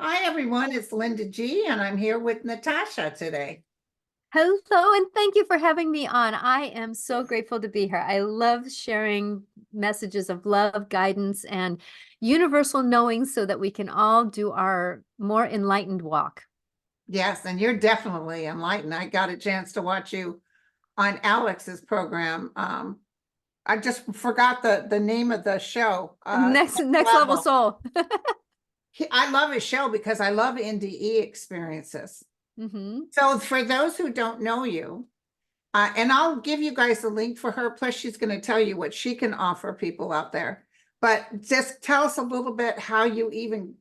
Hi, everyone. It's Linda G, and I'm here with Natasha today. Hello, and thank you for having me on. I am so grateful to be here. I love sharing messages of love, guidance, and universal knowing so that we can all do our more enlightened walk. Yes, and you're definitely enlightened. I got a chance to watch you on Alex's program. I just forgot the name of the show. Next level Level. soul. I love his show because I love NDE experiences. Hmm. So for those who don't know you, and I'll give you guys a link for her. Plus, she's going to tell you what she can offer people out there. But just tell us a little bit how you even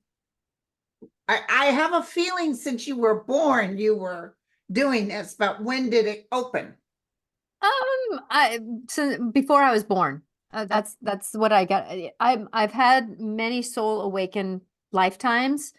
I have a feeling since you were born, you were doing this, but when did it open? I so before I was born, that's what I got. I've had many soul awakened lifetimes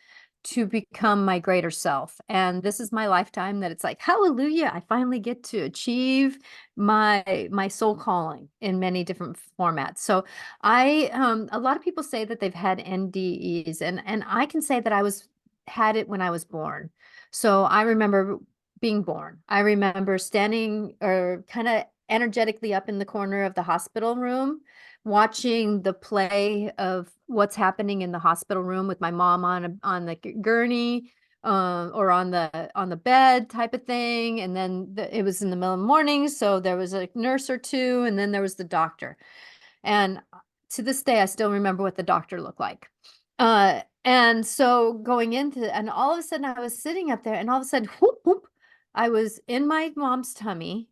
to become my greater self, and this is my lifetime that it's like hallelujah, I finally get to achieve my soul calling in many different formats. So I a lot of people say that they've had NDEs, and I can say that I was had it when I was born. So I remember being born. I remember standing or kind of energetically up in the corner of the hospital room, watching the play of what's happening in the hospital room with my mom on the gurney, or on the bed type of thing. And then it was in the middle of the morning, so there was a nurse or two, and then there was the doctor. And to this day, I still remember what the doctor looked like. And so going into, and all of a sudden I was sitting up there, and all of a sudden, whoop, whoop, I was in my mom's tummy,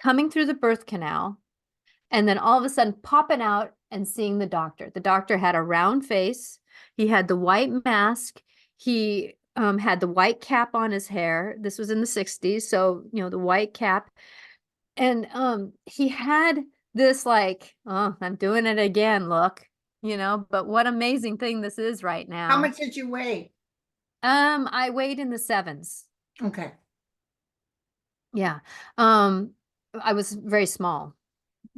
coming through the birth canal, and then all of a sudden popping out and seeing the doctor. The doctor had a round face. He had the white mask. He had the white cap on his hair. This was in the 60s. So, the white cap. And he had this like, oh, I'm doing it again, look, but what amazing thing this is right How now. much did you weigh? I weighed in the sevens. Okay. Yeah. Um, I was very small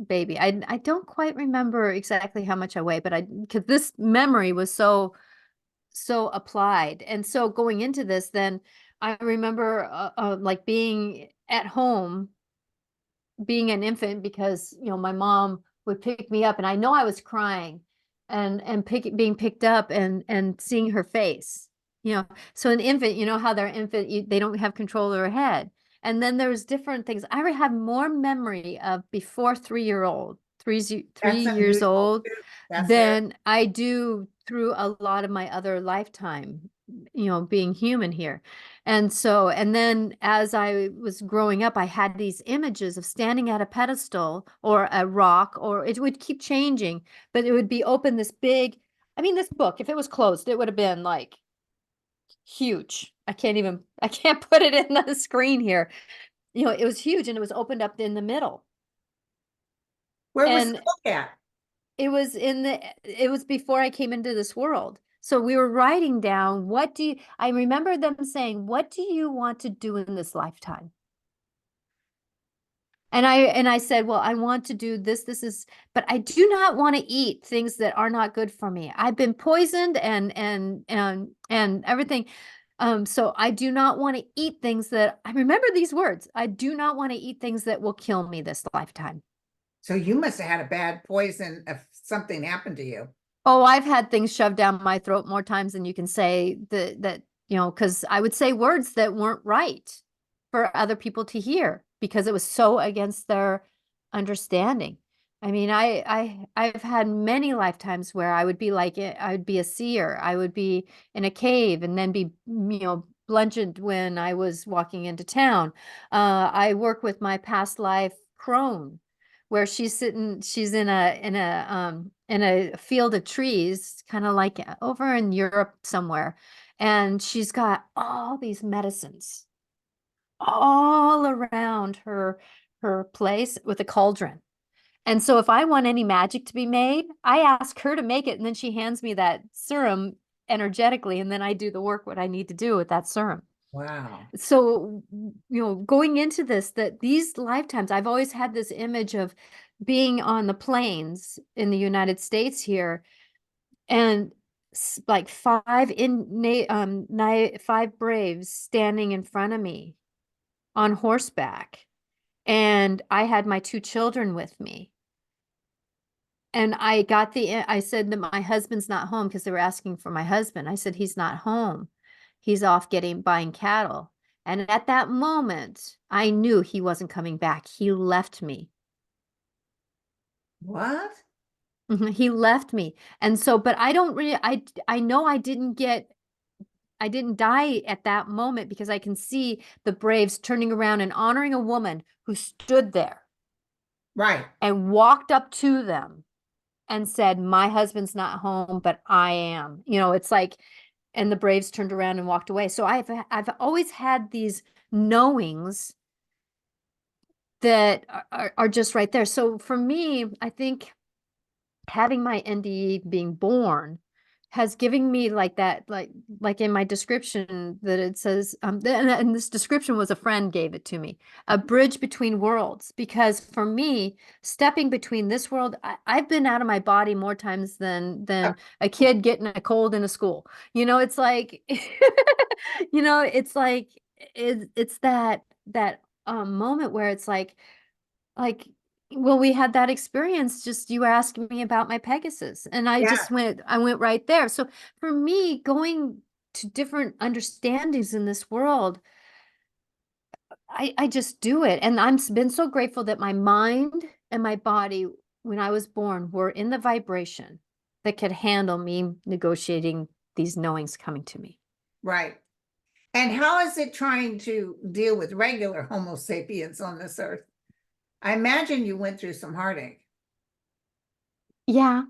baby. I don't quite remember exactly how much I weigh, but because this memory was so applied. And so going into this, then I remember like being at home, being an infant, because my mom would pick me up, and I know I was crying, and being picked up, and seeing her face. So an infant, how they're infant, they don't have control of their head. And then there's different things. I have more memory of before 3-year old, three That's years unusual old, too. That's very, than I do through a lot of my other lifetime, being human here. And then as I was growing up, I had these images of standing at a pedestal or a rock, or it would keep changing, but it would be open this big, I mean, this book, if it was closed, it would have been like huge. I can't put it in the screen here. It was huge, and it was opened up in the middle. where was the And book at? it was before I came into this world. So we were writing down, I remember them saying, what do you want to do in this lifetime? And I said, well, I want to do this. But I do not want to eat things that are not good for me. I've been poisoned and everything. So I do not want to eat things that, I remember these words. I do not want to eat things that will kill me this lifetime. So you must have had a bad poison if something happened to you. Oh, I've had things shoved down my throat more times than you can say, because I would say words that weren't right for other people to hear, because it was so against their understanding. I mean, I've had many lifetimes where I would be a seer. I would be in a cave and then be, bludgeoned when I was walking into town. I work with my past life crone, where she's in a field of trees, kind of like over in Europe somewhere. And she's got all these medicines all around her place with a cauldron. And so if I want any magic to be made, I ask her to make it, and then she hands me that serum energetically, and then I do the work what I need to do with that serum. Wow. So, going into this, that these lifetimes, I've always had this image of being on the plains in the United States here, and like five braves standing in front of me on horseback. And I had my two children with me. And I said that my husband's not home because they were asking for my husband. I said, he's not home. He's off buying cattle. And at that moment, I knew he wasn't coming back. He left me. What? He left me. And so, but I don't really, I know I didn't die at that moment because I can see the Braves turning around and honoring a woman who stood there Right. and walked up to them and said, my husband's not home, but I am. It's like, and the Braves turned around and walked away. So I've always had these knowings that are just right there. So for me, I think having my NDE being born has given me like that, like in my description that it says, and this description was a friend gave it to me, a bridge between worlds. Because for me, stepping between this world, I've been out of my body more times than a kid getting a cold in a school. It's like, it's like it's that moment where it's like well, we had that experience. Just you were asking me about my Pegasus, and Yeah. I went right there. So for me, going to different understandings in this world, I just do it. And been so grateful that my mind and my body, when I was born, were in the vibration that could handle me negotiating these knowings coming to me. Right. And how is it trying to deal with regular Homo sapiens on this earth? I imagine you went through some heartache. Yeah,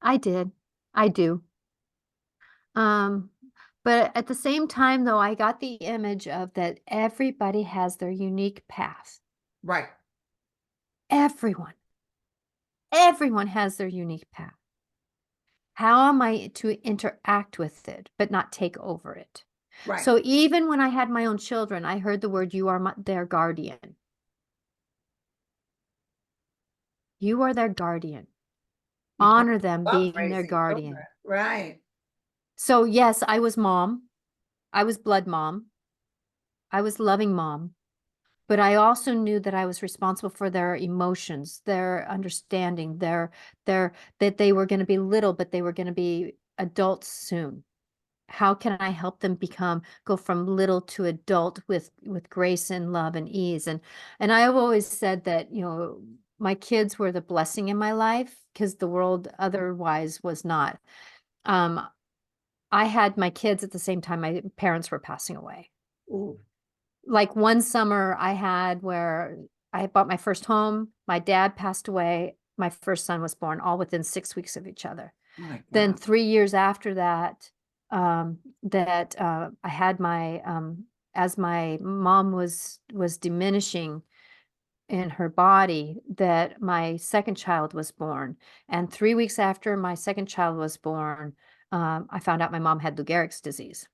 I did. I do. Um, but at the same time, though, I got the image of that everybody has their unique path. Right. Everyone, everyone has their unique path. How am I to interact with it, but not take over it? Right. So even when I had my own children, I heard the word, you are their guardian. You are their guardian. You probably Honor them love being their raising children. guardian. Right. So yes, I was mom. I was blood mom. I was loving mom. But I also knew that I was responsible for their emotions, their understanding, that they were going to be little, but they were going to be adults soon. How can I help them go from little to adult with grace and love and ease? And I have always said that, my kids were the blessing in my life because the world otherwise was not. I had my kids at the same time my parents were passing away. Ooh. Like one summer I had where I bought my first home, my dad passed away, my first son was born, all within 6 weeks of each other. My Then God. 3 years after that, I had as my mom was diminishing in her body, that my second child was born. And 3 weeks after my second child was born, I found out my mom had Lou Gehrig's disease.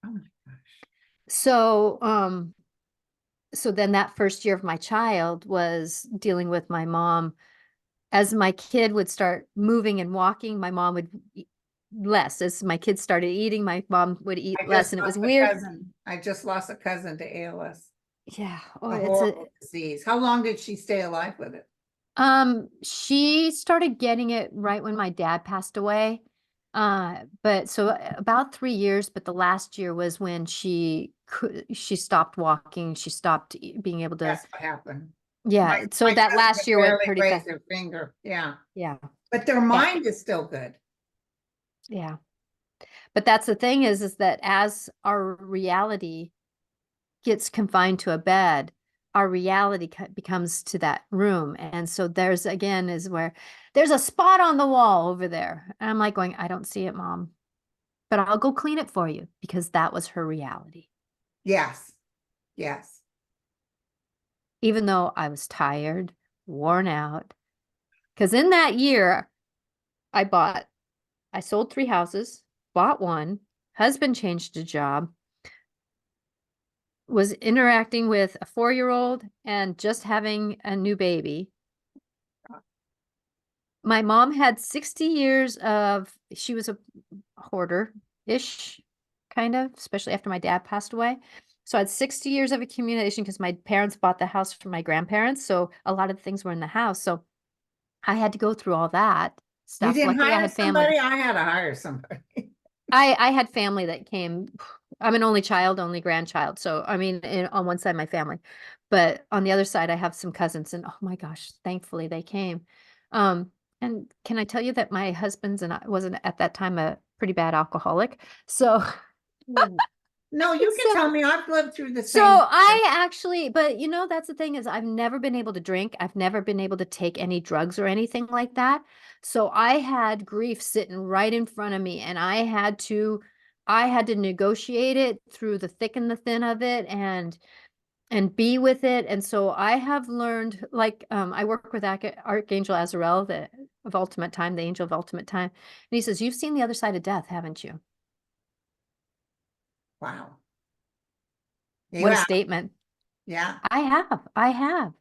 Oh my gosh. So, so then that first year of my child was dealing with my mom. As my kid would start moving and walking, my mom would eat less. As my kids started eating, my mom would eat I less. just And it was lost a weird. cousin. I just lost a cousin to ALS. Yeah. Oh, A horrible disease. How long did she stay alive with it? She started getting it right when my dad passed away. But so about 3 years, but the last year was when she stopped walking. She stopped being able to, That's what happened. My yeah. So my that cousin last could year went barely pretty raise fast. her finger. Yeah. Yeah. But their Yeah. mind is still good. Yeah. But that's the thing is that as our reality gets confined to a bed, our reality becomes to that room. And so there's again is where there's a spot on the wall over there. And I'm like going, I don't see it, Mom, but I'll go clean it for you because that was her reality. Yes. Yes. Even though I was tired, worn out. Because in that year, I sold 3 houses, bought one, husband changed a job, was interacting with a 4-year-old and just having a new baby. my mom had 60 years of, she was a hoarder-ish, kind of, especially after my dad passed away. So I had 60 years of accumulation because my parents bought the house from my grandparents. So a lot of the things were in the house. So I had to go through all that You stuff. didn't Luckily, I hire had family. somebody? I had to hire somebody. I had family that came. I'm an only child, only grandchild. So, I mean, on one side, my family, but on the other side, I have some cousins, and oh my gosh, thankfully they came. Um, and can I tell you that my husband's and I wasn't at that time a pretty bad alcoholic. So, No, you can tell so me. I've lived through the so same. I actually, but you know, that's the thing is I've never been able to drink. I've never been able to take any drugs or anything like that. So I had grief sitting right in front of me and I had to negotiate it through the thick and the thin of it and be with it. And so I have learned, like, I work with Archangel Azrael, the of ultimate time, the angel of ultimate time. And he says, "You've seen the other side of death, haven't you?" Wow. What a Yeah. statement. Yeah. I have. I have.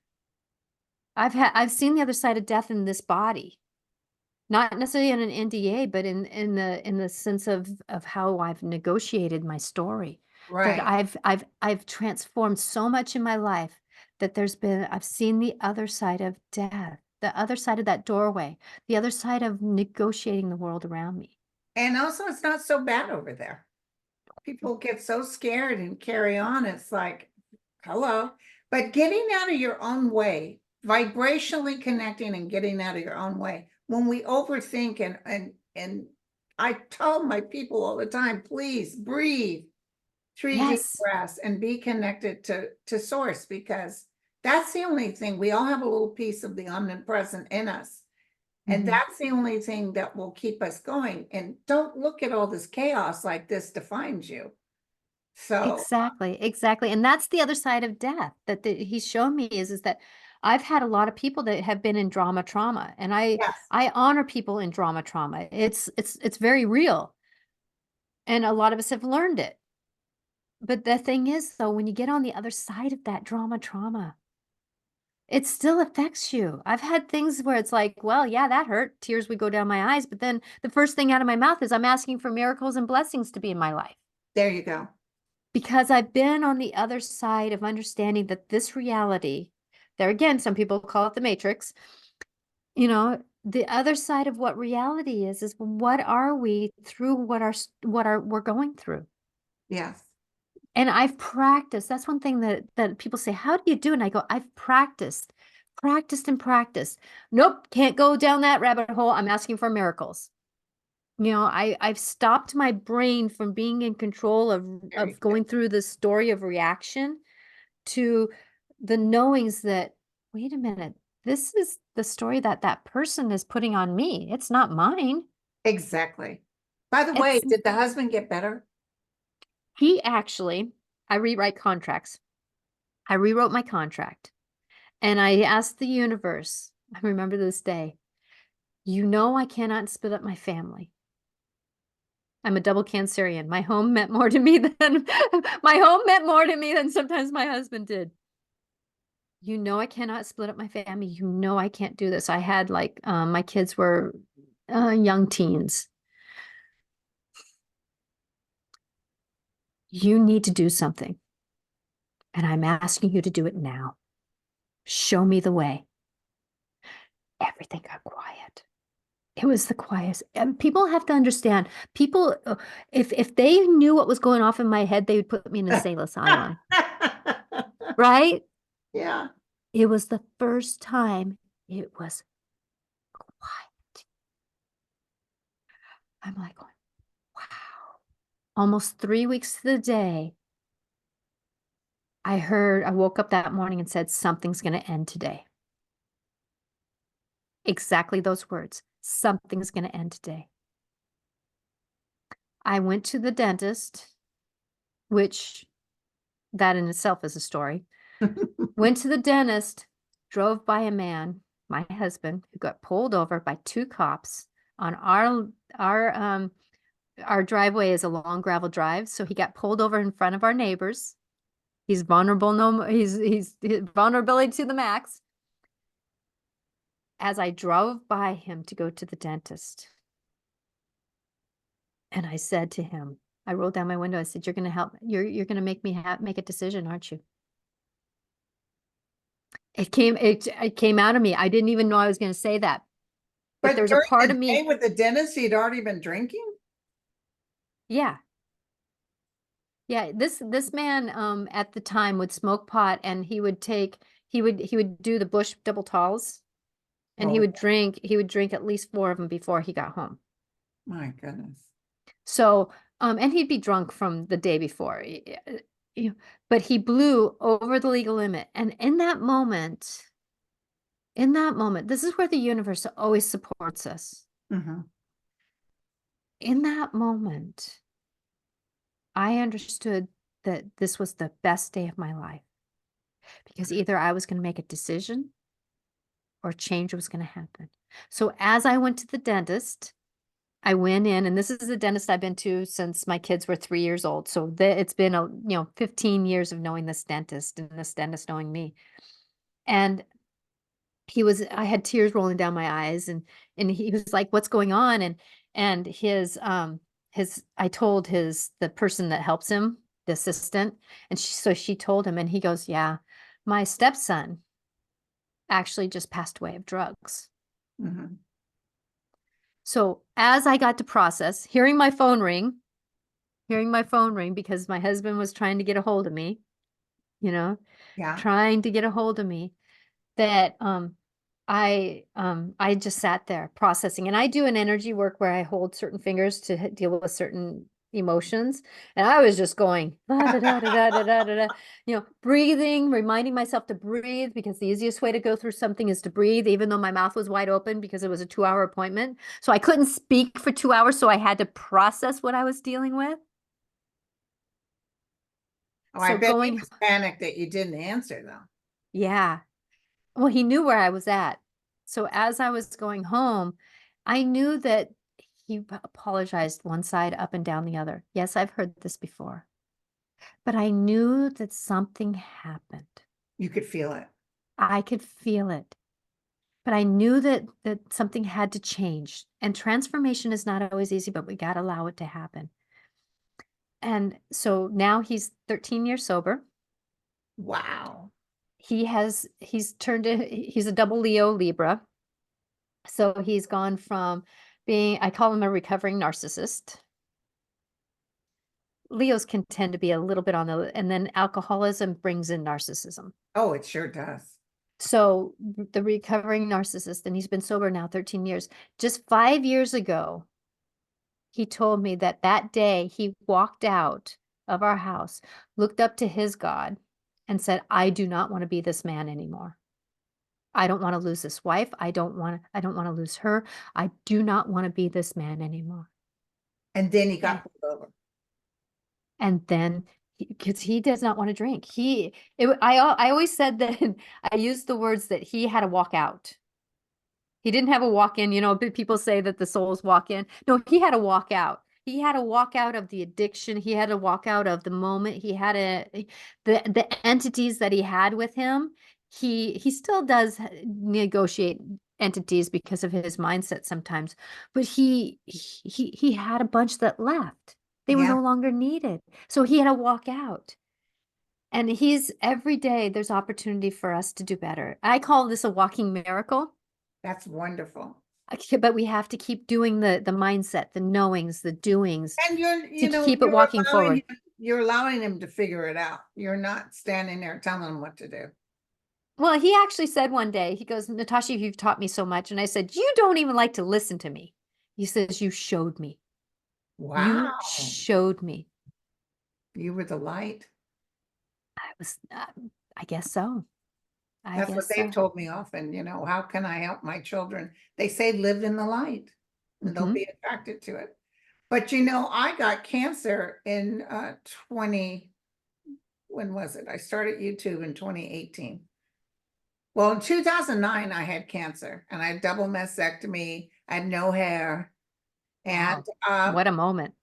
I've seen the other side of death in this body. Not necessarily in an NDA, but in the sense of how I've negotiated my story. That Right. I've transformed so much in my life that I've seen the other side of death, the other side of that doorway, the other side of negotiating the world around me. And also, it's not so bad over there. People get so scared and carry on. It's like, hello. But getting out of your own way, vibrationally connecting and getting out of your own way. When we overthink and I tell my people all the time, please breathe 3 deep Yes. breaths and be connected to source, because that's the only thing. We all have a little piece of the omnipresent in us. And Mhm. that's the only thing that will keep us going. And don't look at all this chaos like this defines you. So, Exactly, exactly. And that's the other side of death that he's shown me is that I've had a lot of people that have been in drama trauma and yes, I honor people in drama trauma. It's very real. And a lot of us have learned it. But the thing is though, when you get on the other side of that drama trauma, it still affects you. I've had things where it's like, well, yeah, that hurt. Tears would go down my eyes, but then the first thing out of my mouth is I'm asking for miracles and blessings to be in my life. there you go. Because I've been on the other side of understanding that this reality, there again, some people call it the matrix, the other side of what reality is what are we through we're going through. Yes, And I've practiced. That's one thing that people say, how do you do it? And I go, I've practiced and practiced. Nope, can't go down that rabbit hole. I'm asking for miracles. I've stopped my brain from being in control very of good. going through the story of reaction to the knowings that, wait a minute, this is the story that that person is putting on me. It's not mine. Exactly. By the way, It's did the husband get better? he actually, I rewrite contracts. I rewrote my contract and I asked the universe, I remember this day, I cannot split up my family. I'm a double Cancerian. My home meant more to me than my home meant more to me than sometimes my husband did. I cannot split up my family. I can't do this. I had like my kids were young teens. You need to do something. And I'm asking you to do it now. Show me the way. Everything got quiet. It was the quietest. And people have to understand, people, if they knew what was going off in my head, they would put me in a insane asylum, right? Yeah. It was the first time it was quiet. I'm like, wow. Almost 3 weeks to the day, I woke up that morning and said, something's going to end today. Exactly those words. Something's going to end today. I went to the dentist, which that in itself is a story. Went to the dentist, drove by a man, my husband, who got pulled over by two cops on our driveway is a long gravel drive, so he got pulled over in front of our neighbors. He's vulnerable, no, he's vulnerability to the max. as I drove by him to go to the dentist, and I said to him, I rolled down my window. I said, "You're going to help. You're going to make me make a decision, aren't you?" It came out of me. I didn't even know I was going to say that, but But there's a during part the of day me. with the dentist, he'd already been drinking? Yeah. Yeah, this man at the time would smoke pot, and he would do the Bush double talls, and Oh, he would drink at least 4 of them before he got home. my goodness. So and he'd be drunk from the day before. But he blew over the legal limit, and in that moment, this is where the universe always supports us. Mhm. In that moment, I understood that this was the best day of my life, because either I was going to make a decision or change was going to happen. So as I went to the dentist, I went in, and this is the dentist I've been to since my kids were 3 years old. So it's been 15 years of knowing this dentist, and this dentist knowing me. And I had tears rolling down my eyes, and he was like, "What's going on?" And I told the person that helps him, the assistant, and she told him, and he goes, "Yeah, my stepson actually just passed away of drugs." Mhm. So as I got to process, hearing my phone ring because my husband was trying to get a hold of me, you know, Yeah. trying to get a hold of me, that I just sat there processing. And I do an energy work where I hold certain fingers to deal with certain emotions. And I was just going, da, da, da, da, da, da, da, da, breathing, reminding myself to breathe, because the easiest way to go through something is to breathe, even though my mouth was wide open because it was a 2-hour appointment. So I couldn't speak for 2 hours. So I had to process what I was dealing with. Oh, I So bet he going, was panicked that you didn't answer though. yeah. Well, he knew where I was at. So as I was going home, I knew that he apologized one side up and down the other. Yes, I've heard this before, but I knew that something happened. You could feel it. I could feel it, but I knew that something had to change. And transformation is not always easy, but we got to allow it to happen. And so now he's 13 years sober. Wow. He's a double Leo Libra. So he's gone from being, I call him a recovering narcissist. Leos can tend to be a little bit and then alcoholism brings in narcissism. Oh, it sure does. So the recovering narcissist, and he's been sober now 13 years. Just 5 years ago, he told me that day he walked out of our house, looked up to his God, and said, "I do not want to be this man anymore. I don't want to lose this wife. I don't want to lose her. I do not want to be this man anymore." And then he And, got pulled over. and then, because he does not want to drink, I always said that I used the words that he had to walk out. He didn't have a walk in, people say that the souls walk in. No, he had to walk out. He had to walk out of the addiction. He had to walk out of the moment. He had the entities that he had with him. He still does negotiate entities because of his mindset sometimes, but he had a bunch that left. They were Yeah, no longer needed. So he had to walk out. And every day there's opportunity for us to do better. I call this a walking miracle. that's wonderful. Okay, but we have to keep doing the mindset, the knowings, the doings And to keep it walking forward. you're allowing him to figure it out. You're not standing there telling him what to do. Well, he actually said one day, he goes, "Natasha, you've taught me so much." And I said, "You don't even like to listen to me." He says, "You showed me. You Wow. showed me." You were the light. I guess so. I That's what guess they've so. told me often, how can I help my children? They say live in the light and they'll Mhm. be attracted to it. But I got cancer in 20, when was it? I started YouTube in 2018. Well, in 2009, I had cancer and I had double mastectomy. I had no hair. And Wow. What a moment.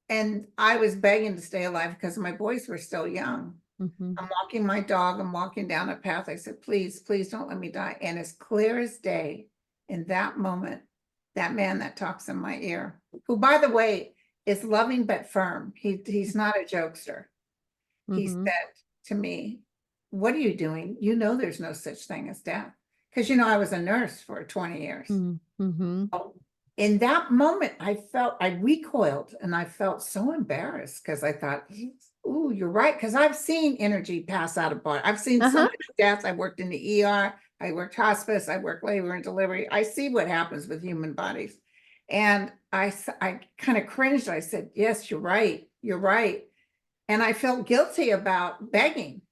and I was begging to stay alive because my boys were still young. Mhm. I'm walking my dog. I'm walking down a path. I said, please, please don't let me die. And as clear as day, in that moment, that man that talks in my ear, who, by the way, is loving but firm. He's not a jokester. He Mhm. said to me, "What are you doing? You know there's no such thing as death." Because, you know, I was a nurse for 20 years. Mhm. Mhm. In that moment, I recoiled and I felt so embarrassed because I thought, "Ooh, you're right." Because I've seen energy pass out of body. I've seen so Uh-huh. much death. I worked in the ER, I worked hospice, I worked labor and delivery. I see what happens with human bodies. And I kind of cringed. I said, "Yes, you're right. You're right." And I felt guilty about begging.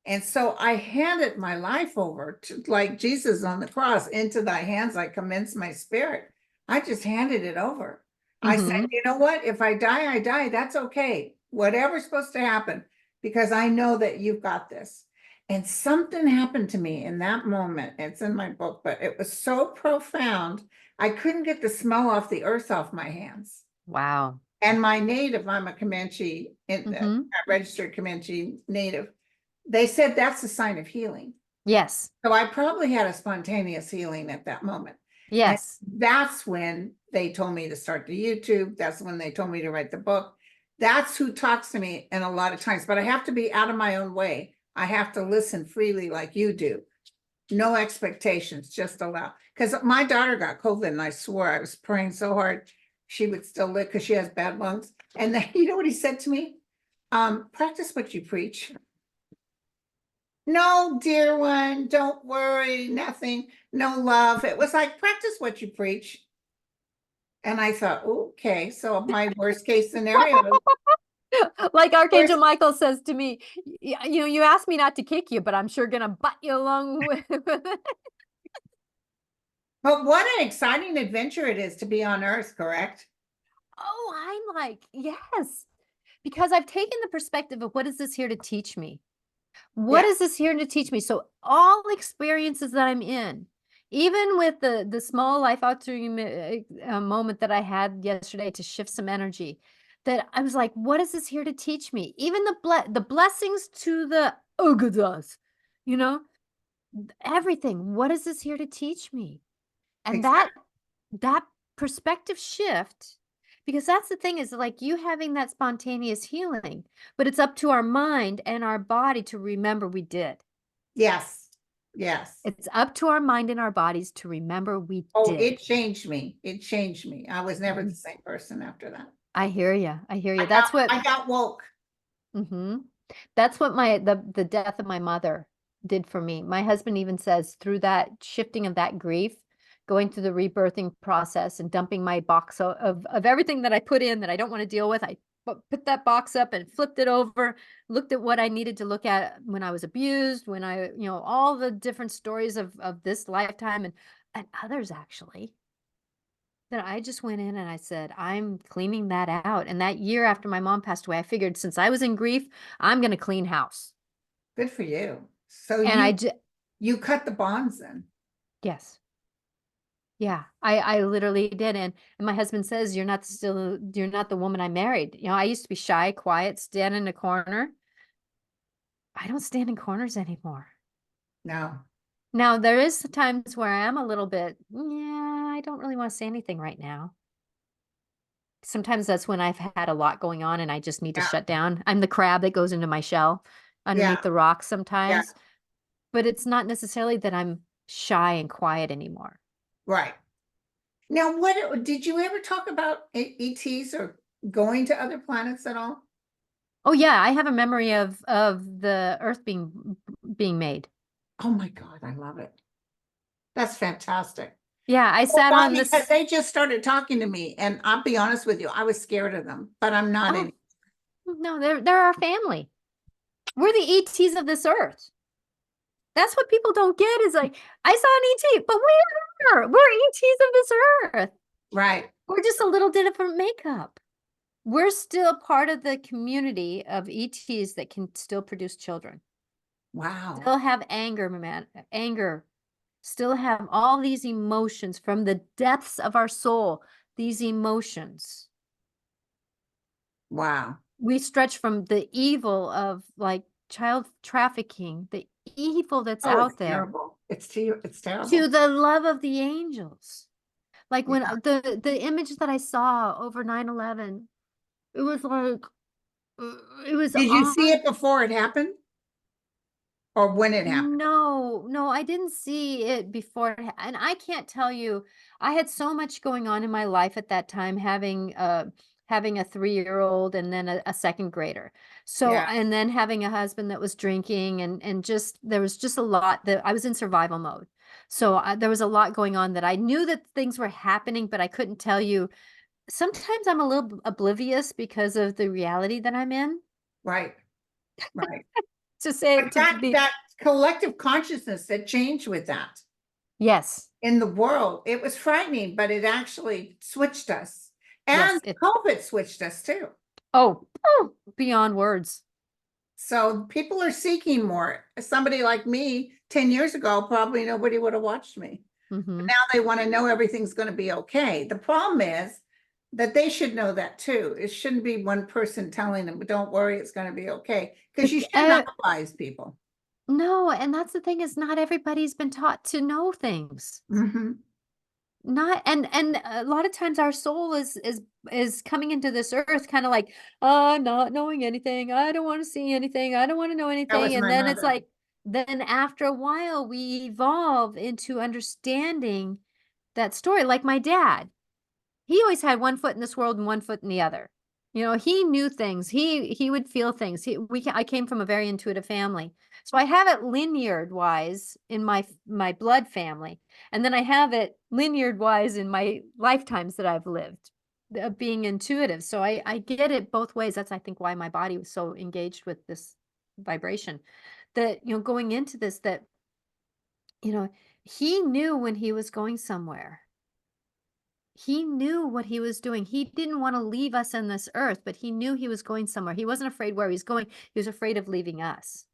And so I handed my life over to, like Jesus on the cross, "Into thy hands I commend my spirit." I just handed it over. I said, Mhm. "You know what? If I die, I die. That's okay. Whatever's supposed to happen, because I know that you've got this." And something happened to me in that moment. It's in my book, but it was so profound. I couldn't get the smell off the earth off my hands. Wow. And my native, I'm a Comanche, Mhm. registered Comanche native. They said that's a sign of healing. Yes. So I probably had a spontaneous healing at that moment. And Yes. that's when they told me to start the YouTube. That's when they told me to write the book. That's who talks to me in a lot of times, but I have to be out of my own way. I have to listen freely like you do. No expectations, just allow. Because my daughter got COVID and I swore I was praying so hard she would still live because she has bad lungs. And then, you know what he said to me? Practice what you preach. No, dear one, don't worry, nothing, no love. It was like, practice what you preach. And I thought, okay, so my worst case scenario, Like Archangel worst, Michael says to me, you know, you asked me not to kick you, but I'm sure gonna butt you along with it." but what an exciting adventure it is to be on Earth, correct? Oh, I'm like, yes, because I've taken the perspective of what is this here to teach me? What Yeah, is this here to teach me? So all experiences that I'm in, even with the small life altering moment that I had yesterday to shift some energy, that I was like, what is this here to teach me? Even the blessings to the Ogadas, you know, everything. What is this here to teach me? And exactly. that perspective shift, because that's the thing is like you having that spontaneous healing, but it's up to our mind and our body to remember we did. Yes, yes. It's up to our mind and our bodies to remember we Oh, did. it changed me. It changed me. I was never the Mhm. same person after that. I hear you. I hear you. I got That's what I got woke. mhm. That's what the death of my mother did for me. My husband even says through that shifting of that grief, going through the rebirthing process and dumping my box of everything that I put in that I don't want to deal with, I put that box up and flipped it over, looked at what I needed to look at when I was abused, when I, you know, all the different stories of this lifetime and others actually. That I just went in and I said, "I'm cleaning that out." And that year after my mom passed away, I figured since I was in grief, I'm gonna clean house. Good for you. So And I just you cut the bonds then. yes. Yeah. I literally did. And my husband says, you're not the woman I married. You know, I used to be shy, quiet, stand in a corner. I don't stand in corners anymore. No. Now there is times where I am a little bit, yeah, I don't really want to say anything right now. Sometimes that's when I've had a lot going on and I just need to Yeah, shut down. I'm the crab that goes into my shell yeah, underneath the rocks yeah, sometimes, but it's not necessarily that I'm shy and quiet anymore. right. Now, what did you ever talk about ETs or going to other planets at all? Oh yeah, I have a memory of the earth being made. Oh my God, I love it. That's fantastic. Yeah, I Oh, sat why? on Because this they just started talking to me, and I'll be honest with you, I was scared of them, but I'm not oh any. no, they're our family. We're the ETs of this earth. That's what people don't get is like, I saw an ET, but we're ETs of this earth. Right. We're just a little different makeup. We're still part of the community of ETs that can still produce children, Wow. still have anger, man, anger, still have all these emotions from the depths of our soul, these emotions. Wow. We stretch from the evil of like child trafficking, the evil that's Oh, it's out there. terrible. It's to terrible. the love of the angels. Like when Yeah. the image that I saw over 9/11, it was like it was Did you see on. it before it happened? Or when it happened? No, no, I didn't see it before, and I can't tell you, I had so much going on in my life at that time, having a 3-year-old and then a second grader. So, Yeah, and then having a husband that was drinking and just there was just a lot that I was in survival mode. So there was a lot going on that I knew that things were happening, but I couldn't tell you. Sometimes I'm a little oblivious because of the reality that I'm in. right, right. To say But to be that collective consciousness that changed with that yes, in the world, it was frightening, but it actually switched us. And yes, it COVID switched us too. Oh, oh, beyond words. So people are seeking more. Somebody like me 10 years ago, probably nobody would have watched me. But Mhm. now they want to know everything's going to be okay. The problem is that they should know that too. It shouldn't be one person telling them, don't worry, it's going to be okay. Because you But, shouldn't idolize people. no, and that's the thing is not everybody's been taught to know things. Mhm. Not and a lot of times our soul is coming into this earth kind of like, not knowing anything. I don't want to see anything. I don't want to know That anything. was And my then it's mother. like, then after a while we evolve into understanding that story. Like my dad. He always had one foot in this world and one foot in the other. You know, he knew things. He would feel things. I came from a very intuitive family. So I have it linear wise in my blood family. And then I have it linear wise in my lifetimes that I've lived being intuitive. So I get it both ways. That's I think why my body was so engaged with this vibration. That, going into this that, you know, he knew when he was going somewhere. He knew what he was doing. He didn't want to leave us on this earth, but he knew he was going somewhere. He wasn't afraid where he's going. He was afraid of leaving us.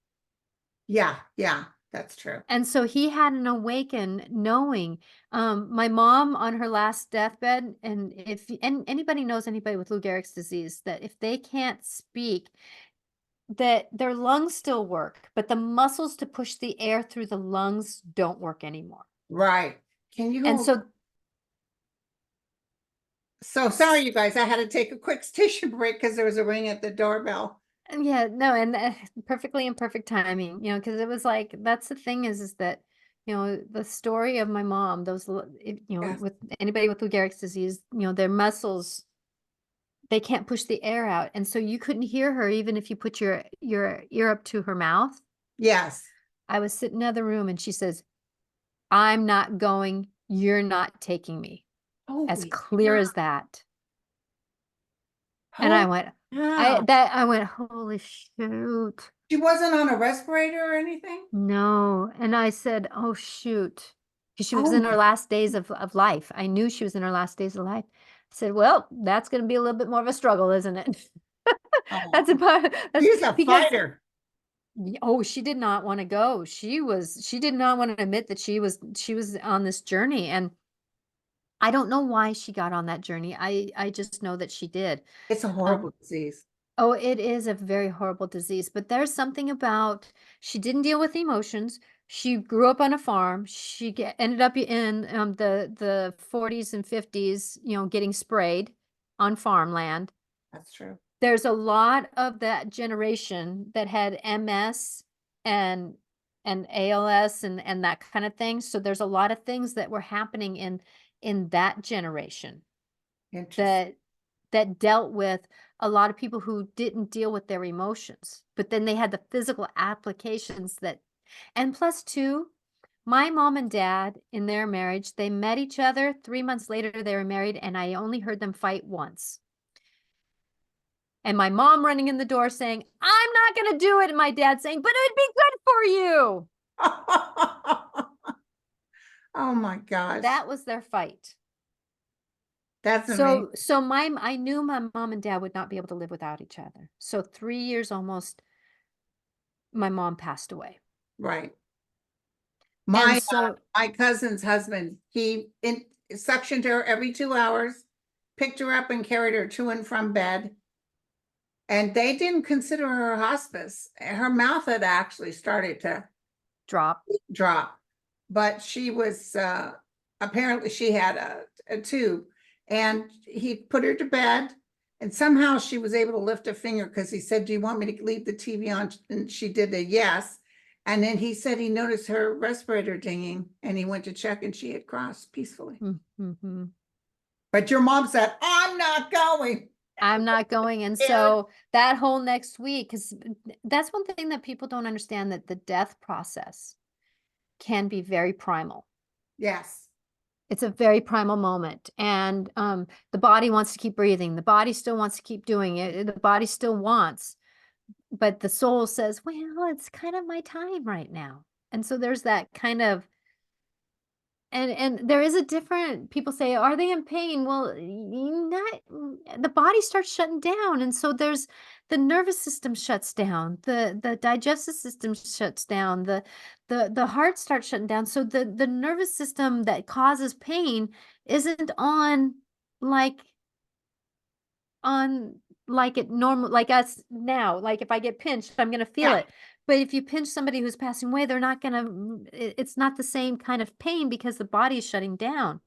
Yeah, yeah, that's true. And so he had an awaken knowing. My mom on her last deathbed, and anybody knows anybody with Lou Gehrig's disease, that if they can't speak, that their lungs still work, but the muscles to push the air through the lungs don't work anymore. Right. Can you And hold? so So sorry, you guys, I had to take a quick station break because there was a ring at the doorbell. Yeah, no, and perfectly in perfect timing, because it was like that's the thing is that, the story of my mom, Yes. with anybody with Lou Gehrig's disease, their muscles, they can't push the air out, and so you couldn't hear her even if you put your ear up to her mouth. Yes. I was sitting in the other room, and she says, "I'm not going. You're not taking me." As Holy clear cow. as that, and I Holy went, cow. I went, "Holy shoot." She wasn't on a respirator or anything? No, and I said, "Oh, shoot," because she was Oh in her my. last days of life. I knew she was in her last days of life. I said, "Well, that's gonna be a little bit more of a struggle, isn't it?" That's Oh, about that's she's a because fighter. oh, she did not wanna go. She did not wanna admit that she was on this journey, and I don't know why she got on that journey. I just know that she did. It's a Um horrible disease. Oh, it is a very horrible disease, but there's something about she didn't deal with emotions. She grew up on a farm. Ended up in the 40s and 50s, getting sprayed on farmland. That's true. There's a lot of that generation that had MS and ALS and that kind of thing. So there's a lot of things that were happening in that generation Interesting. that dealt with a lot of people who didn't deal with their emotions, but then they had the physical applications that and plus 2, my mom and dad in their marriage, they met each other, 3 months later they were married, and I only heard them fight once. And my mom running in the door saying, "I'm not gonna do it," and my dad saying, "But it'd be good for you." Oh my gosh. That was their fight. That's amazing. So I knew my mom and dad would not be able to live without each other. So 3 years almost, my mom passed away. Right. And My so my cousin's husband, suctioned her every 2 hours, picked her up and carried her to and from bed. And they didn't consider her hospice. Her mouth had actually started to drop. drop. but she was, apparently she had a tube, and he put her to bed, and somehow she was able to lift a finger because he said, do you want me to leave the TV on? And she did a yes. And then he said he noticed her respirator dinging, and he went to check, and she had crossed peacefully. Mm-hmm. But your mom said, I'm not going. I'm not going. And Scared. so that whole next week, because that's one thing that people don't understand, that the death process can be very primal. Yes. It's a very primal moment. And the body wants to keep breathing. The body still wants to keep doing it. The body still wants, but the soul says, well, it's kind of my time right now. And so there's that kind of, and there is a different, people say, are they in pain? Well, not, the body starts shutting down. And so there's the nervous system shuts down, the digestive system shuts down, the heart starts shutting down. So the nervous system that causes pain isn't like on like it normal, like us now. Like if I get pinched, I'm going to feel Yeah. it. But if you pinch somebody who's passing away, they're not going to, it's not the same kind of pain because the body is shutting down.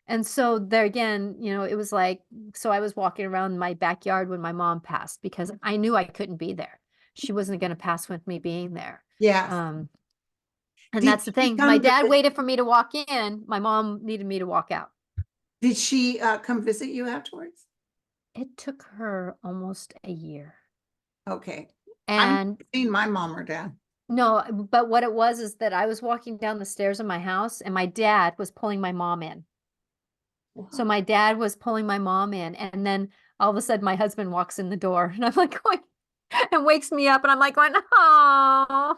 And so there again, it was like, so I was walking around my backyard when my mom passed because I knew I couldn't be there. She wasn't going to pass with me being there. Yes. And Did that's the she thing. My come dad waited for me to walk in. My mom needed me to walk out. Did she come visit you afterwards? It took her almost a year. Okay. And I've seen my mom or dad. no, but what it was is that I was walking down the stairs of my house and my dad was pulling my mom in. So my dad was pulling my mom in, and then all of a sudden my husband walks in the door and I'm like going and wakes me up and I'm like going, oh.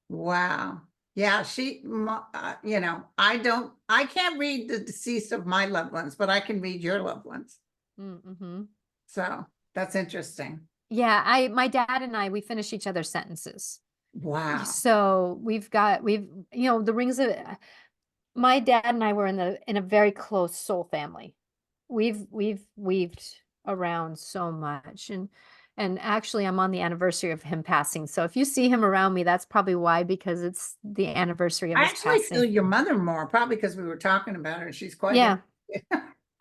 Wow. Yeah, I can't read the deceased of my loved ones, but I can read your loved ones. Mm-hmm. So that's interesting. Yeah, my dad and we finish each other's sentences. Wow. So the rings of my dad and I were in a very close soul family. We've weaved around so much, and actually I'm on the anniversary of him passing. So if you see him around me, that's probably why, because it's the anniversary of I his actually feel passing. your mother more, probably because we were talking about her. She's quite Yeah.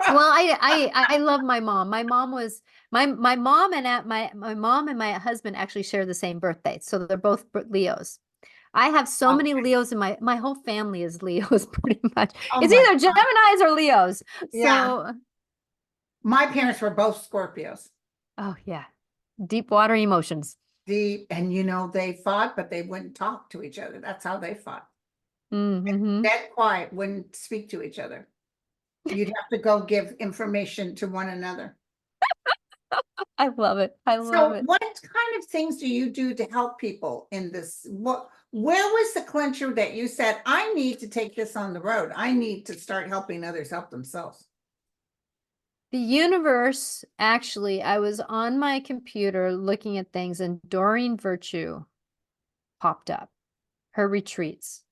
Well, I love my mom. My mom was my mom and my mom and my husband actually share the same birthday. So they're both Leos. I have so many Okay. Leos in my whole family is Leos pretty much. Oh It's my either God. Geminis or Leos. Yeah. So, My parents were both Scorpios. oh yeah, deep water emotions. And they fought, but they wouldn't talk to each other. That's how they fought. Mm-hmm. Dead quiet, wouldn't speak to each other. You'd have to go give information to one another. I love it. I love So it. what kind of things do you do to help people in this? Where was the clincher that you said, I need to take this on the road? I need to start helping others help themselves. The universe, actually, I was on my computer looking at things and Doreen Virtue popped up, her retreats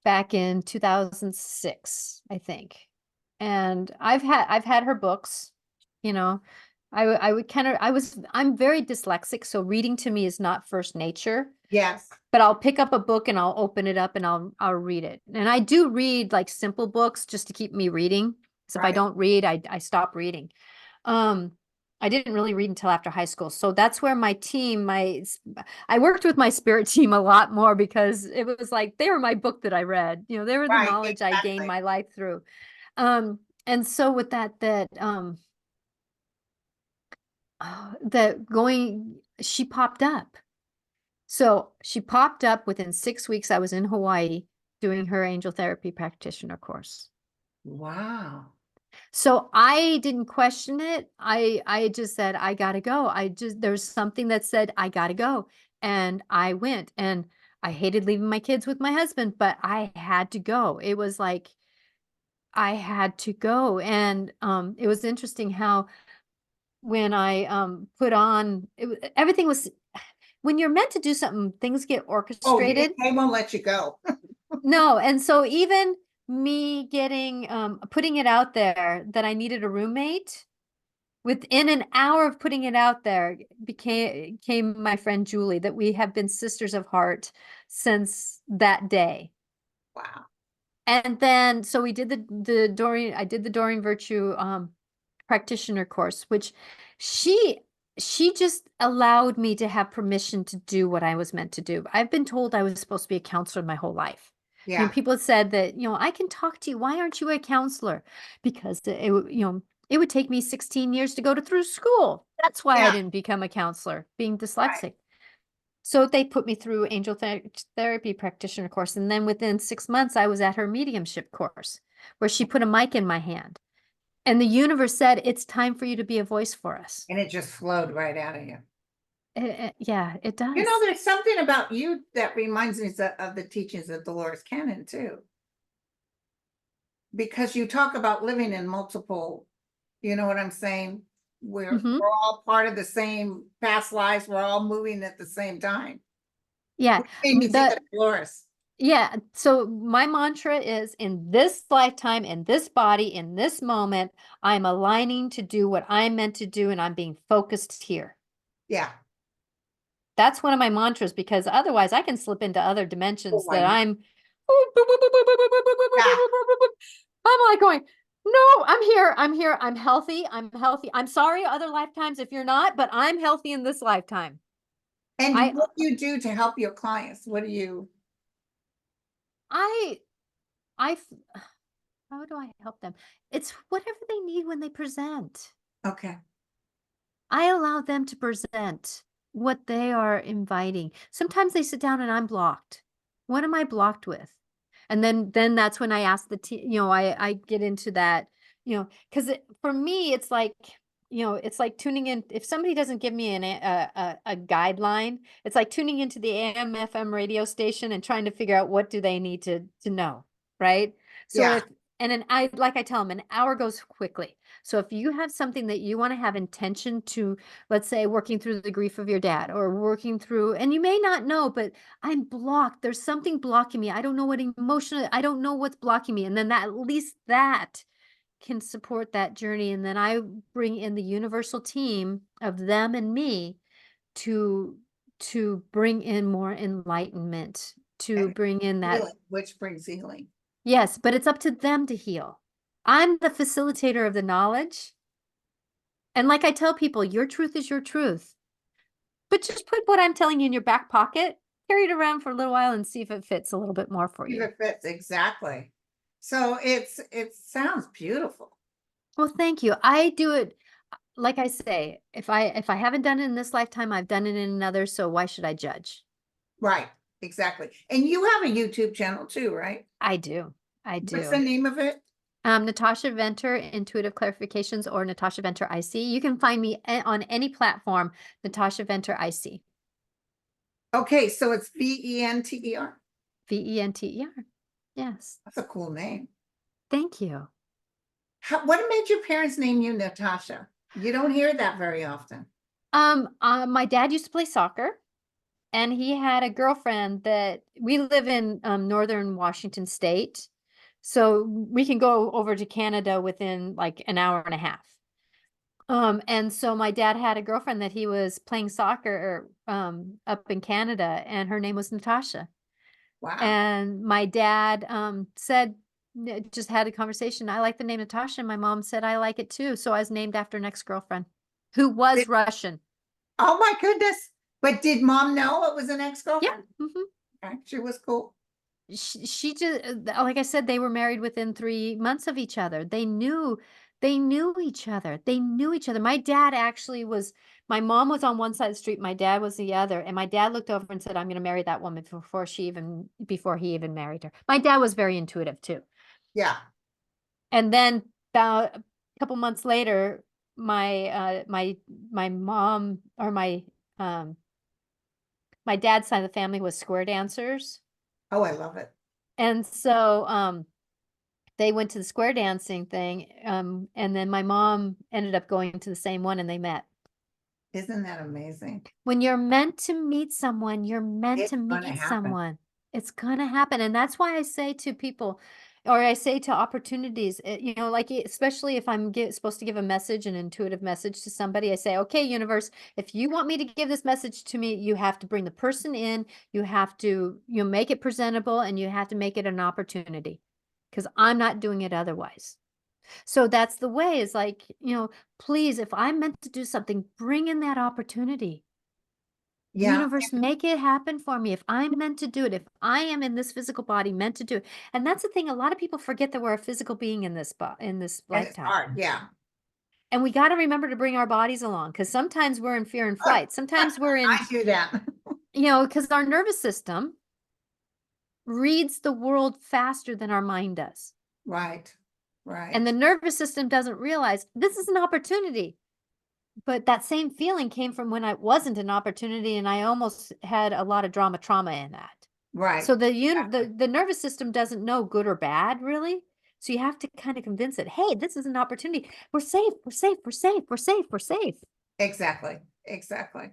back in 2006, I think. And I've had her books, you know, I would I'm very dyslexic. So reading to me is not first nature, Yes. but I'll pick up a book and I'll open it up and I'll read it. And I do read like simple books just to keep me reading. So if I Right. don't read, I stop reading. I didn't really read until after high school. So that's where my team, I worked with my spirit team a lot more because it was like, they were my book that I read, they were the Right, knowledge I gained exactly. my life through. And so with she popped up. So she popped up within 6 weeks. I was in Hawaii doing her angel therapy practitioner course. Wow. So I didn't question it. I just said, I gotta go. There's something that said, I gotta go. And I went, and I hated leaving my kids with my husband, but I had to go. It was like, I had to go. And it was interesting how when I put on, everything was, when you're meant to do something, things get Oh, orchestrated. they won't let you go. No, and so even me getting putting it out there that I needed a roommate, Within an hour of putting it out there, became my friend Julie, that we have been sisters of heart since that day. Wow. And then, so we did I did the Doreen Virtue practitioner course, which she just allowed me to have permission to do what I was meant to do. I've been told I was supposed to be a counselor my whole life. Yeah. People have said that, I can talk to you. Why aren't you a counselor? Because it would take me 16 years to go through school. That's why I Yeah. didn't become a counselor, being dyslexic. Right. So they put me through angel therapy practitioner course. And then within 6 months, I was at her mediumship course, where she put a mic in my hand. And the universe said, it's time for you to be a voice for us. And it just flowed right out of you. Yeah, it does. There's something about you that reminds me of the teachings of Dolores Cannon too. Because you talk about living in multiple, you know what I'm saying? We're all part of the same past lives. We're all moving at the same time. Yeah. Made me think of Dolores. Yeah. So my mantra is, in this lifetime, in this body, in this moment, I'm aligning to do what I'm meant to do, and I'm being focused here. Yeah. That's one of my mantras, because otherwise I can slip into other dimensions that I I'm like going, no, I'm here, I'm healthy. I'm sorry, other lifetimes if you're not, but I'm healthy in this lifetime. And what do you do to help your clients? What do you? I, how do I help them? It's whatever they need when they present. Okay. I allow them to present what they are inviting. Sometimes they sit down and I'm blocked. What am I blocked with? And then that's when I ask I get into that, because for me, it's like, it's like tuning in. If somebody doesn't give me a guideline, it's like tuning into the AM FM radio station and trying to figure out what do they need to know, right? So Yeah. like I tell them, an hour goes quickly. So if you have something that you want to have intention to, let's say, working through the grief of your dad, or working through, and you may not know, but I'm blocked. There's something blocking me. I don't know what emotional, I don't know what's blocking me. And then at least that can support that journey. And then I bring in the universal team of them and me to bring in more enlightenment, to bring in that healing, which brings healing. Yes, but it's up to them to heal. I'm the facilitator of the knowledge. And like I tell people, your truth is your truth. But just put what I'm telling you in your back pocket, carry it around for a little while, and see if it fits a little bit more for If you. it fits, exactly. So it sounds beautiful. Well, thank you. I do it, like I say, if I haven't done it in this lifetime, I've done it in another, so why should I judge? Right, exactly. And you have a YouTube channel too, right? I do. I What's the do. name of it? Natasha Venter, Intuitive Clarifications, or Natasha Venter IC. You can find me on any platform, Natasha Venter IC. Okay, so it's VENTER. VENTER. Yes. That's a cool name. Thank you. What made your parents name you Natasha? You don't hear that very often. My dad used to play soccer, and he had a girlfriend that we live in northern Washington State. So we can go over to Canada within like an hour and a half. And so my dad had a girlfriend that he was playing soccer up in Canada, and her name was Natasha. Wow. And my dad said, just had a conversation. I like the name Natasha. And my mom said, I like it too. So I was named after an ex-girlfriend who was Russian. Oh my goodness. But did mom know it was an ex-girlfriend? Yeah. Okay, she was cool. She just, like I said, they were married within 3 months of each other. They knew each other. They knew each other. My dad actually my mom was on one side of the street. My dad was the other. And my dad looked over and said, I'm going to marry that woman before he even married her. My dad was very intuitive too. Yeah. And then about a couple months later, my mom, or my dad's side of the family was square dancers. Oh, I love it. And so they went to the square dancing thing, and then my mom ended up going to the same one, and they met. Isn't that amazing? When you're meant to meet someone, you're meant It's to gonna meet happen. someone. It's gonna happen. And that's why I say to people, or I say to opportunities, you know, like especially if I'm supposed to give a message, an intuitive message to somebody, I say, okay, universe, if you want me to give this message to me, you have to bring the person in, you have to, you know, make it presentable, and you have to make it an opportunity, because I'm not doing it otherwise. So that's the way, is like, you know, please, if I'm meant to do something, bring in that opportunity. Yeah, Universe, make it happen for me. If I'm meant to do it, if I am in this physical body meant to do it. And that's the thing, a lot of people forget that we're a physical being in this and it's lifetime. hard, yeah. And we got to remember to bring our bodies along, because sometimes we're in fear and flight. Sometimes we're in, I do that. you know, because our nervous system reads the world faster than our mind does. Right, And right, the nervous system doesn't realize this is an opportunity. But that same feeling came from when it wasn't an opportunity, and I almost had a lot of trauma in that. right. So the nervous system doesn't know good or bad, really. So you have to kind of convince it, hey, this is an opportunity. We're safe, we're safe, we're safe, we're safe, we're safe. Exactly, exactly.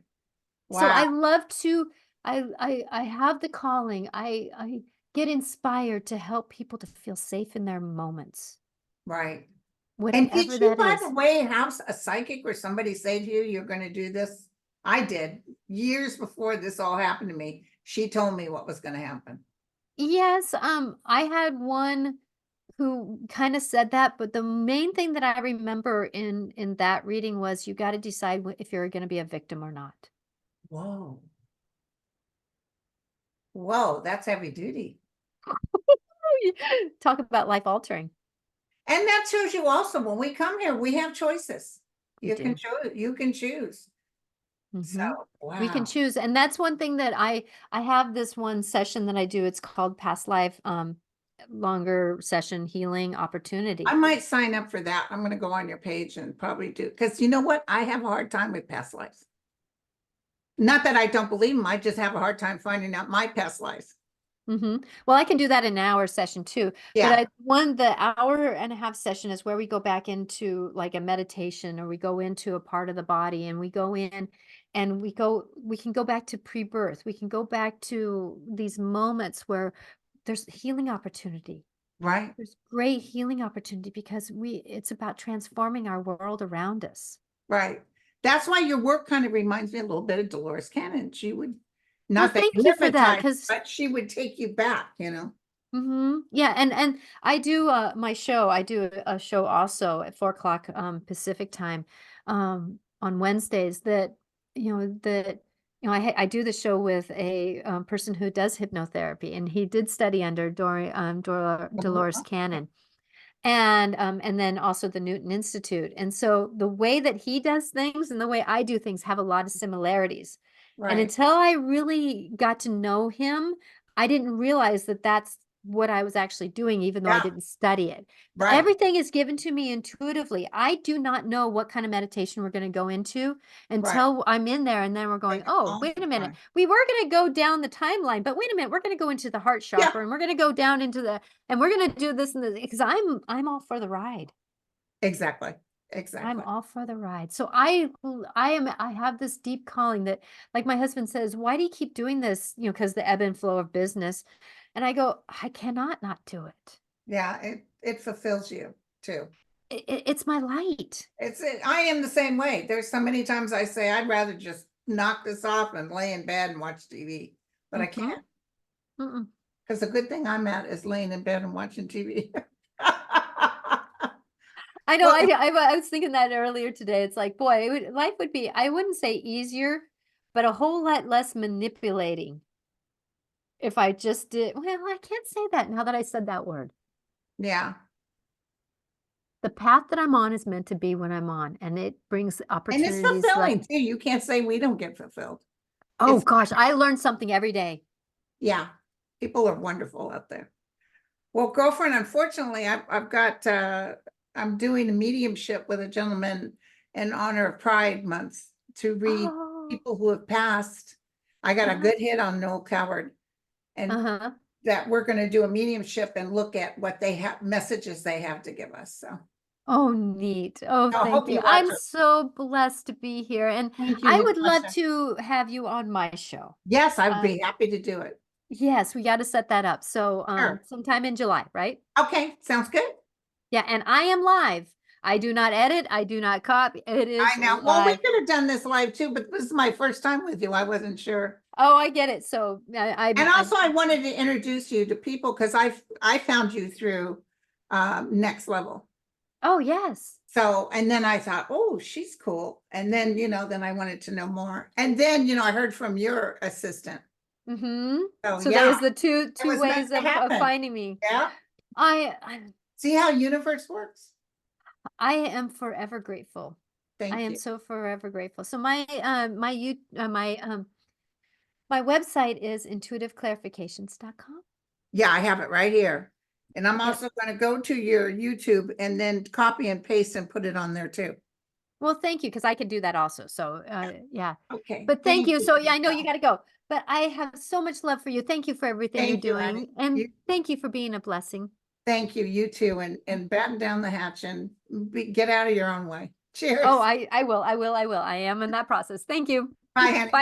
So Wow, I love to, I have the calling. I get inspired to help people to feel safe in their moments, right. And did whatever you, that by the is. way, have a psychic or somebody say to you, you're gonna do this? I did, years before this all happened to me. She told me what was gonna happen. Yes, I had one who kind of said that, but the main thing that I remember in that reading was you got to decide if you're going to be a victim or not. Whoa, whoa, that's heavy duty. Talk about life altering. And that shows you also, when we come here, we have choices. We do. You can choose. So, Hmm. We can wow. choose, and that's one thing that I have this one session that I do. It's called Past Life, longer session healing I opportunity. might sign up for that. I'm gonna go on your page and probably do, because you know what? I have a hard time with past lives. Not that I don't believe them, I just have a hard time finding out my past lives. Well, I can do that in an hour session too. But Yeah, the hour and a half session is where we go back into like a meditation, or we go into a part of the body, and we go in and we can go back to pre-birth. We can go back to these moments where there's healing opportunity. right, There's great healing opportunity, because it's about transforming our world around us. right. That's why your work kind of reminds me a little bit of Dolores Cannon. She would, Well, not that you thank you for that, hypnotize, because but she would take you back, you know? Yeah, and I do my show. I do a show also at 4 o'clock Pacific time on Wednesdays. I do the show with a person who does hypnotherapy, and he did study under Dolores Cannon, and then also the Newton Institute. And so the way that he does things and the way I do things have a lot of similarities. And Right, until I really got to know him, I didn't realize that that's what I was actually doing, even though I yeah, didn't study it. right, Everything is given to me intuitively. I do not know what kind of meditation we're going to go into right. until I'm in there, and then we're Take going, it oh, all wait the a minute. time. We were going to go down the timeline, but wait a minute, we're going to go into the heart Yeah, chakra, and we're going to go down into and we're going to do this and this, because I'm all for the ride. exactly, I'm exactly. all for the ride. So I have this deep calling that, like my husband says, why do you keep doing this? You know, because the ebb and flow of business. And I go, I cannot not do it. Yeah, it fulfills you too. It's my light. I am the same way. There's so many times I say I'd rather just knock this off and lay in bed and watch TV, but I Mm-hmm. can't, Mm-mm. because the good thing I'm at is laying in bed and watching TV. I know. Well, I was thinking that earlier today. It's like, boy, life would be, I wouldn't say easier, but a whole lot less manipulating if I just did. Well, I can't say that now that I said that word. yeah, The path that I'm on is meant to be when I'm on, and it brings and it's opportunities like, fulfilling too. You can't say we don't get fulfilled. oh It's, gosh, I learn something every day. yeah, people are wonderful out there. Well, girlfriend, unfortunately, I've got I'm doing a mediumship with a gentleman in honor of Pride Month to read Oh, people who have passed. I got a uh-huh, good hit on Noel Coward, and uh-huh. that we're going to do a mediumship and look at what they have, messages they have to give us. So Oh, neat. Oh, I hope thank you. you watch I'm it. so blessed to be here, and Thank you, I would love Natasha. to have you on my show. Yes, I'd Uh, be happy to do it. Yes, we got to set that up. So, Sure. sometime in July, right? Okay, sounds good. Yeah, and I am live. I do not edit. I do not copy. It is I know. Well, we live. could have done this live too, but this is my first time with you. I wasn't sure. Oh, I get it. So And also I wanted to introduce you to people because I found you through Next Level. oh, yes. So, and then I thought, oh, she's cool. And then, then I wanted to know more. And then, I heard from your assistant. Mm-hmm. So So yeah, there's the two it was meant ways to of happen. finding me. Yeah. I See how universe works? I am forever grateful. I Thank am you. so forever grateful. So my website is intuitiveclarifications.com. Yeah, I have it right here. And I'm Yep. also going to go to your YouTube and then copy and paste and put it on there too. Well, thank you, because I could do that also. So yeah. Okay. But thank you. So yeah, I know you Michelle. got to go. But I have so much love for you. Thank you for everything you're Thank you, honey. doing. And You, thank you for being a blessing. thank you, you too. And batten down the hatch and get out of your own way. Cheers. Oh, I will. I am in that process. Thank you. Bye, honey. Bye.